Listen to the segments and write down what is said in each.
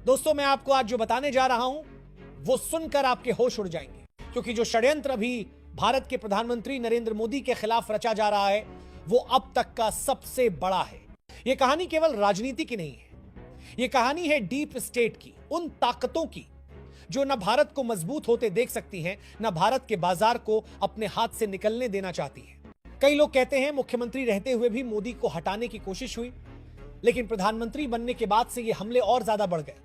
दोस्तों, मैं आपको आज जो बताने जा रहा हूं वो सुनकर आपके होश उड़ जाएंगे, क्योंकि जो षड्यंत्र अभी भारत के प्रधानमंत्री नरेंद्र मोदी के खिलाफ रचा जा रहा है वो अब तक का सबसे बड़ा है। यह कहानी केवल राजनीति की नहीं है, यह कहानी है डीप स्टेट की, उन ताकतों की जो न भारत को मजबूत होते देख सकती हैं, न भारत के बाजार को अपने हाथ से निकलने देना चाहती हैं। कई लोग कहते हैं मुख्यमंत्री रहते हुए भी मोदी को हटाने की कोशिश हुई, लेकिन प्रधानमंत्री बनने के बाद से ये हमले और ज्यादा बढ़ गए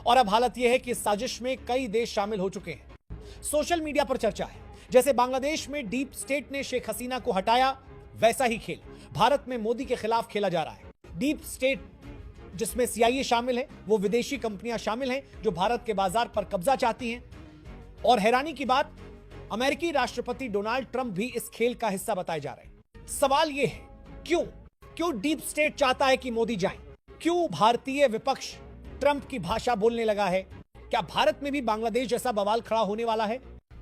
और अब हालत यह है कि इस साजिश में कई देश शामिल हो चुके हैं। सोशल मीडिया पर चर्चा है, जैसे बांग्लादेश में डीप स्टेट ने शेख हसीना को हटाया, वैसा ही खेल भारत में मोदी के खिलाफ खेला जा रहा है। डीप स्टेट जिसमें CIA शामिल है, वो विदेशी कंपनियां शामिल हैं जो भारत के बाजार पर कब्जा चाहती हैं। और हैरानी की बात, अमेरिकी राष्ट्रपति डोनाल्ड ट्रंप भी इस खेल का हिस्सा बताए जा रहे हैं। सवाल यह है, क्यों डीप स्टेट चाहता है कि मोदी जाएं? क्यों भारतीय विपक्ष ट्रंप की भाषा बोलने लगा है? क्या भारत में भी बांग्लादेश जैसा बवाल खड़ा होने वाला है?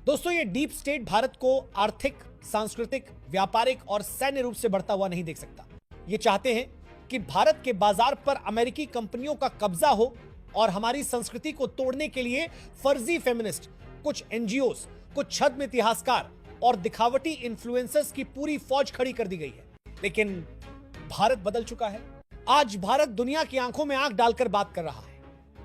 दोस्तों, ये डीप स्टेट भारत को आर्थिक, सांस्कृतिक, व्यापारिक और सैन्य रूप से बढ़ता हुआ नहीं देख सकता। ये चाहते हैं कि भारत के बाजार पर अमेरिकी कंपनियों का कब्जा हो और हमारी संस्कृति को तोड़ने के लिए फर्जी फेमिनिस्ट, कुछ NGOs, कुछ छद्म इतिहासकार और दिखावटी इन्फ्लुएंसर्स की पूरी फौज खड़ी कर दी गई है। लेकिन भारत बदल चुका है। आज भारत दुनिया की आंखों में आंख डालकर बात कर रहा है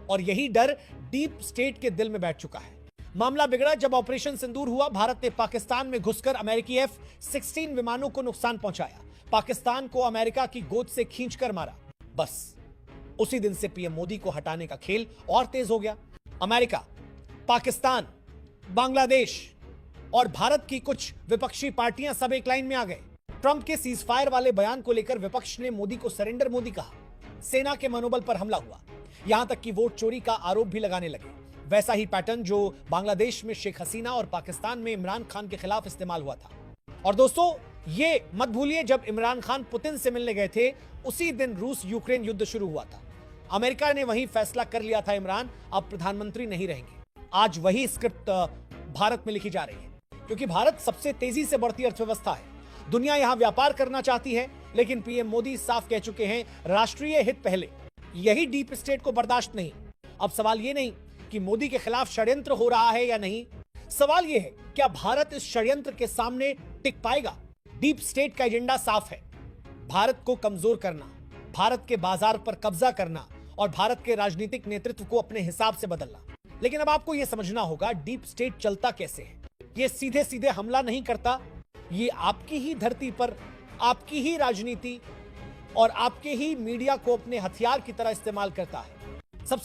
और यही डर डीप स्टेट के दिल में बैठ चुका है। मामला बिगड़ा जब ऑपरेशन सिंदूर हुआ। भारत ने पाकिस्तान में घुसकर अमेरिकी F-16 विमानों को नुकसान पहुंचाया, पाकिस्तान को अमेरिका की गोद से खींचकर मारा। बस उसी दिन से पीएम मोदी को हटाने का खेल और तेज हो गया। अमेरिका, पाकिस्तान, बांग्लादेश और भारत की कुछ विपक्षी पार्टियां सब एक लाइन में आ गए। ट्रंप के सीजफायर वाले बयान को लेकर विपक्ष ने मोदी को सरेंडर मोदी कहा, सेना के मनोबल पर हमला हुआ, यहां तक कि वोट चोरी का आरोप भी लगाने लगे। वैसा ही पैटर्न जो बांग्लादेश में शेख हसीना और पाकिस्तान में इमरान खान के खिलाफ इस्तेमाल हुआ था। और दोस्तों, ये मत भूलिए, जब इमरान खान पुतिन से मिलने गए थे उसी दिन रूस यूक्रेन युद्ध शुरू हुआ था। अमेरिका ने वही फैसला कर लिया था, इमरान अब प्रधानमंत्री नहीं रहेंगे। आज वही स्क्रिप्ट भारत में लिखी जा रही है, क्योंकि भारत सबसे तेजी से बढ़ती अर्थव्यवस्था है। दुनिया यहां व्यापार करना चाहती है, लेकिन पीएम मोदी साफ कह चुके हैं, राष्ट्रीय हित पहले। यही डीप स्टेट को बर्दाश्त नहीं। अब सवाल यह नहीं कि मोदी के खिलाफ षड्यंत्र हो रहा है या नहीं, सवाल यह है क्या भारत इस षड्यंत्र के सामने टिक पाएगा? डीप स्टेट का एजेंडा साफ है, भारत को कमजोर करना, भारत के बाजार पर कब्जा करना और भारत के राजनीतिक नेतृत्व को अपने हिसाब से बदलना। लेकिन अब आपको यह समझना होगा डीप स्टेट चलता कैसे है। यह सीधे सीधे हमला नहीं करता, ये आपकी ही धरती पर आपकी ही राजनीति और आपके ही मीडिया को अपने हथियार की तरह इस्तेमाल करता है।